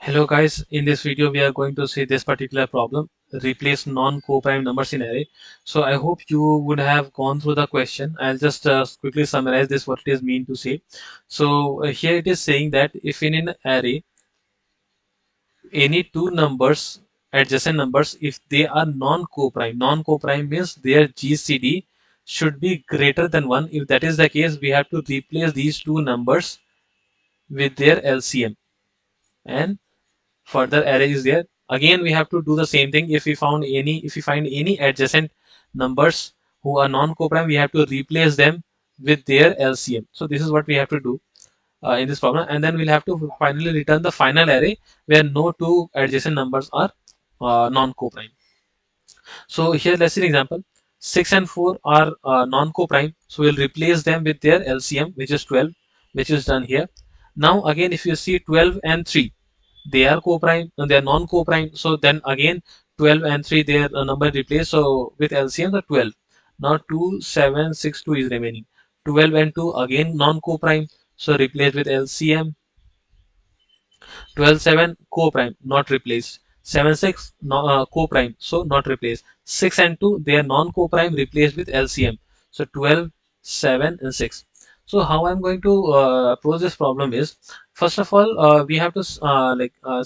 Hello guys, in this video we are going to see this particular problem, replace non-co-prime numbers in array. So I hope you would have gone through the question. I'll just quickly summarize this what it is mean to say. So here it is saying that if in an array any two numbers, adjacent numbers, if they are non-co-prime means their GCD should be greater than 1. If that is the case, we have to replace these two numbers with their LCM, and further array is there. Again we have to do the same thing. If we find any adjacent numbers who are non-co-prime, we have to replace them with their LCM. So this is what we have to do in this problem, and then we'll have to finally return the final array where no two adjacent numbers are non-co-prime. So here let's see an example. 6 and 4 are non-co-prime, so we'll replace them with their LCM, which is 12, which is done here. Now again if you see 12 and 3, they are co-prime and they are non-co-prime, so then again 12 and 3 their number replaced, so with LCM the 12. Now 2 7 6 2 is remaining. 12 and 2 again non-co-prime, so replaced with LCM. 12 7 co-prime, not replaced. 7 6 no, co-prime, so not replaced. 6 and 2 they are non-co-prime, replaced with LCM. So 12 7 and 6. So how I'm going to approach this problem is, first of all we have to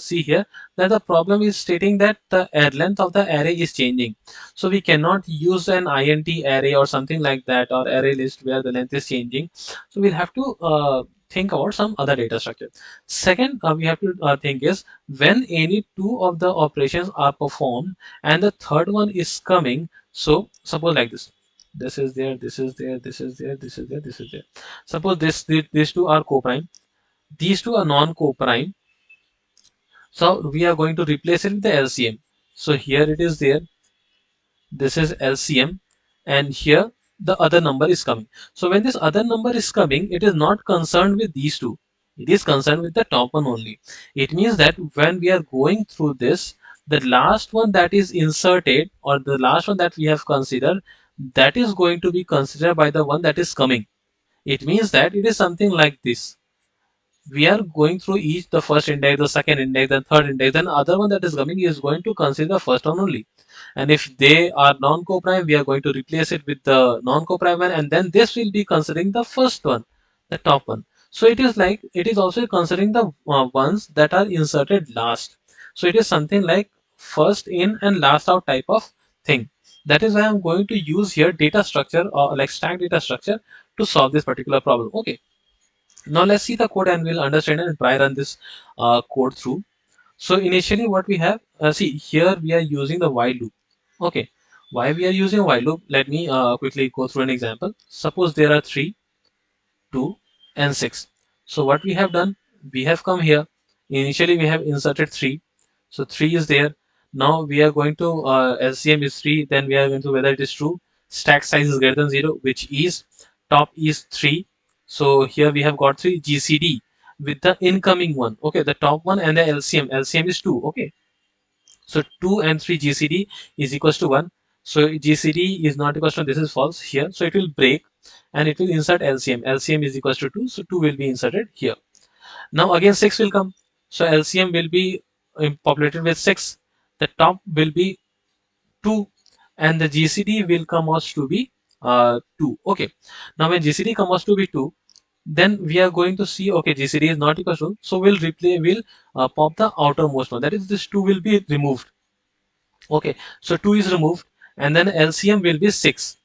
see here that the problem is stating that the length of the array is changing. So we cannot use an int array or something like that, or array list where the length is changing. So we'll have to think about some other data structure. Second, we have to think is, when any two of the operations are performed and the third one is coming. So suppose like this. This is there, this is there, this is there, this is there, this is there. Suppose these two are co-prime. These two are non-co-prime. So we are going to replace it with the LCM. So here it is there. This is LCM, and here the other number is coming. So when this other number is coming, it is not concerned with these two, it is concerned with the top one only. It means that when we are going through this, the last one that is inserted, or the last one that we have considered, that is going to be considered by the one that is coming. It means that it is something like this. We are going through each, the first index, the second index, then third index, then other one that is coming is going to consider the first one only. And if they are non-co-prime, we are going to replace it with the non-co-prime one, and then this will be considering the first one, the top one. So it is like, it is also considering the ones that are inserted last. So it is something like first in and last out type of thing. That is why I'm going to use here data structure, or like stack data structure, to solve this particular problem. Okay, now let's see the code and we'll understand and try run this code through. So initially what we have, see here we are using the while loop. Okay, why we are using while loop? Let me quickly go through an example. Suppose there are 3, 2 and 6. So what we have done, we have come here. Initially we have inserted 3. So 3 is there. Now we are going to LCM is 3. Then we are going to whether it is true. Stack size is greater than 0, which is top is 3. So here we have got 3 GCD with the incoming one. Okay, the top one and the LCM. LCM is 2. Okay. So 2 and 3 GCD is equals to 1. So GCD is not equals to, this is false here. So it will break and it will insert LCM. LCM is equals to 2. So 2 will be inserted here. Now again 6 will come. So LCM will be populated with 6. The top will be 2 and the GCD will come out to be 2. Okay. Now when GCD comes out to be 2, then we are going to see, okay, GCD is not equal to, so we'll pop the outermost one, that is this 2 will be removed. Okay, so 2 is removed and then LCM will be 6.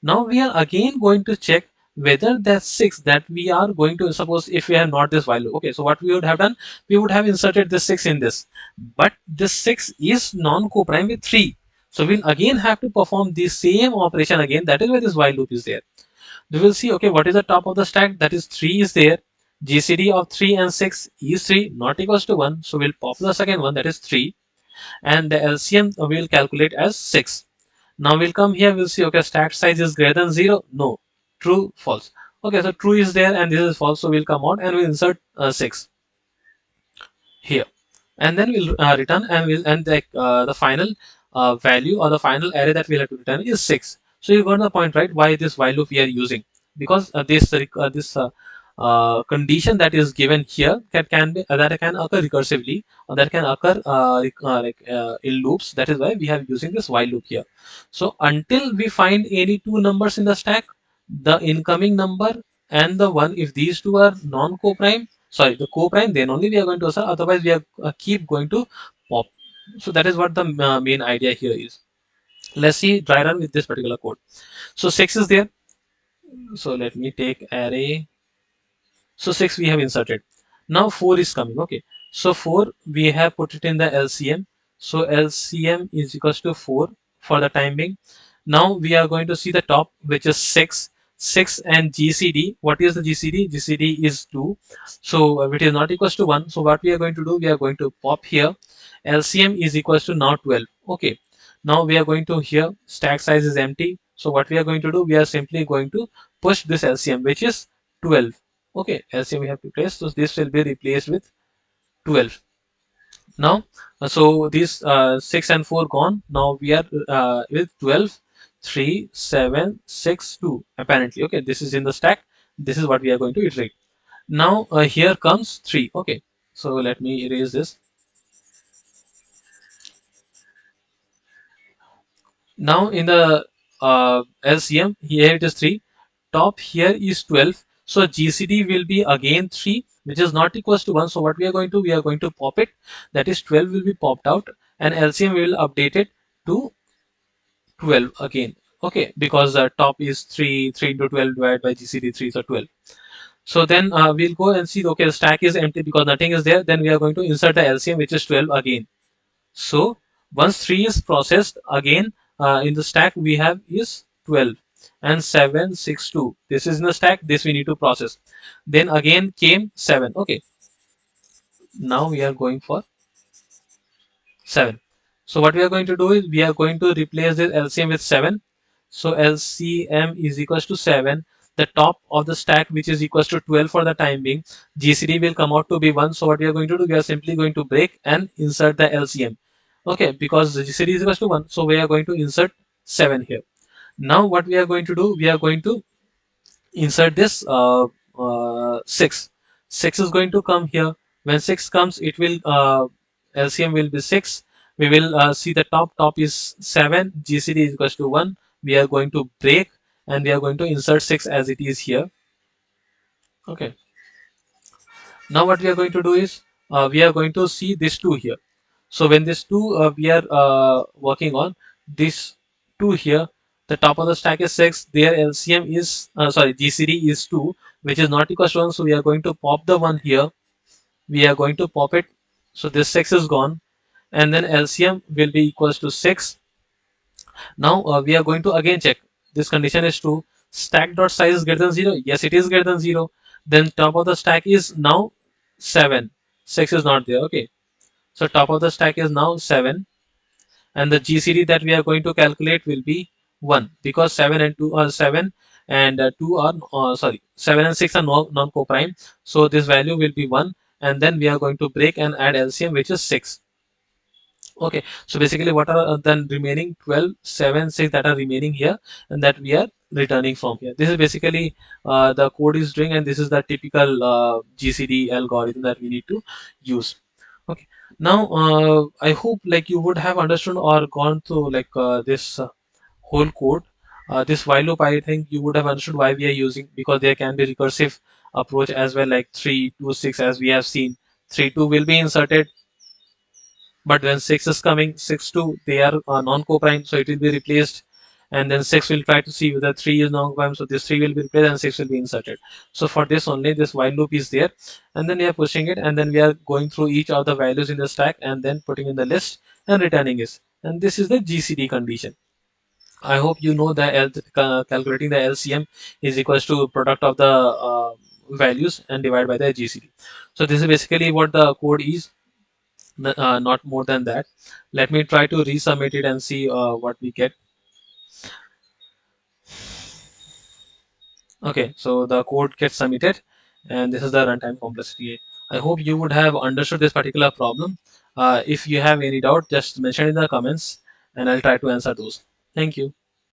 Now we are again going to check whether that 6 that we are going to, suppose if we have not this while loop. Okay, so what we would have done, we would have inserted this 6 in this, but this 6 is non-co-prime with 3. So we'll again have to perform the same operation again. That is why this while loop is there. We will see, okay, what is the top of the stack? That is 3 is there. GCD of 3 and 6 is 3, not equals to 1. So we'll pop the second one, that is 3, and the LCM we'll calculate as 6. Now we'll come here, we'll see, okay, stack size is greater than 0. No, true, false. Okay, so true is there and this is false. So we'll come out and we'll insert 6 here, and then we'll return, and the final value or the final array that we'll have to return is 6. So you got the point, right? Why this while loop we are using? Because condition that is given here can be that can occur recursively, or that can occur in loops. That is why we have using this while loop here. So until we find any two numbers in the stack, the incoming number and the one, if these two are non co-prime, sorry, the co-prime, then only we are going to assert. Otherwise we are keep going to pop. So that is what the main idea here is. Let's see dry run with this particular code. So 6 is there. So let me take array. So 6 we have inserted. Now 4 is coming. Okay. So 4 we have put it in the LCM. So LCM is equals to 4 for the time being. Now we are going to see the top, which is 6. 6 and GCD. What is the GCD? GCD is 2. So it is not equals to 1. So what we are going to do? We are going to pop here. LCM is equals to now 12. Okay. Now we are going to here stack size is empty. So what we are going to do? We are simply going to push this LCM, which is 12. Okay, LCM we have replaced, so this will be replaced with 12. Now so these 6 and 4 gone. Now we are with 12, 3, 7, 6, 2 apparently. Okay, this is in the stack. This is what we are going to iterate. Now here comes 3. Okay, so let me erase this. Now in the LCM, here it is 3. Top here is 12. So GCD will be again 3, which is not equals to 1. So what we are going to pop it. That is 12 will be popped out, and LCM will update it to 12 again. Okay, because the top is 3, 3 into 12 divided by GCD 3, so 12. So then we'll go and see, okay, the stack is empty because nothing is there. Then we are going to insert the LCM, which is 12 again. So once 3 is processed again, in the stack we have is 12 and 7, 6, 2. This is in the stack, this we need to process. Then again came 7. Okay, now we are going for 7. So what we are going to do is we are going to replace this LCM with 7. So LCM is equals to 7. The top of the stack, which is equals to 12 for the time being, GCD will come out to be 1. So what we are going to do, we are simply going to break and insert the LCM. Okay, because the GCD is equals to 1, so we are going to insert 7 here. Now what we are going to do, we are going to insert this 6. 6 is going to come here. When 6 comes, it will LCM will be 6. We will see the top is 7, GCD is equals to 1. We are going to break and we are going to insert 6 as it is here. Okay, now what we are going to do is we are going to see this 2 here. So when this 2 we are working on this 2 here, the top of the stack is 6, their LCM is sorry, GCD is 2, which is not equal to 1. So we are going to pop the 1 here. We are going to pop it. So this 6 is gone, and then LCM will be equals to 6. Now we are going to again check. This condition is true. Stack dot size is greater than 0. Yes, it is greater than 0. Then top of the stack is now 7. 6 is not there. Okay. So top of the stack is now 7, and the GCD that we are going to calculate will be 1, because 7 and 2 are 7 and 2 are sorry, 7 and 6 are non co-prime. So this value will be 1, and then we are going to break and add LCM, which is 6. Okay, so basically what are then remaining 12, 7, 6 that are remaining here, and that we are returning from here. This is basically the code is doing, and this is the typical GCD algorithm that we need to use. Okay, now I hope like you would have understood or gone through like this whole code. This while loop, I think you would have understood why we are using, because there can be recursive approach as well, like 3 2 6, as we have seen. 3 2 will be inserted, but when 6 is coming, 6 2, they are non-co-prime, so it will be replaced. And then 6 will try to see whether 3 is non-prime, so this 3 will be replaced and 6 will be inserted. So for this only, this while loop is there, and then we are pushing it, and then we are going through each of the values in the stack and then putting in the list and returning it. And this is the GCD condition. I hope you know that calculating the LCM is equals to product of the values and divided by the GCD. So this is basically what the code is, not more than that. Let me try to resubmit it and see what we get. Okay, so the code gets submitted, and this is the runtime complexity. I hope you would have understood this particular problem. If you have any doubt, just mention in the comments and I'll try to answer those. Thank you.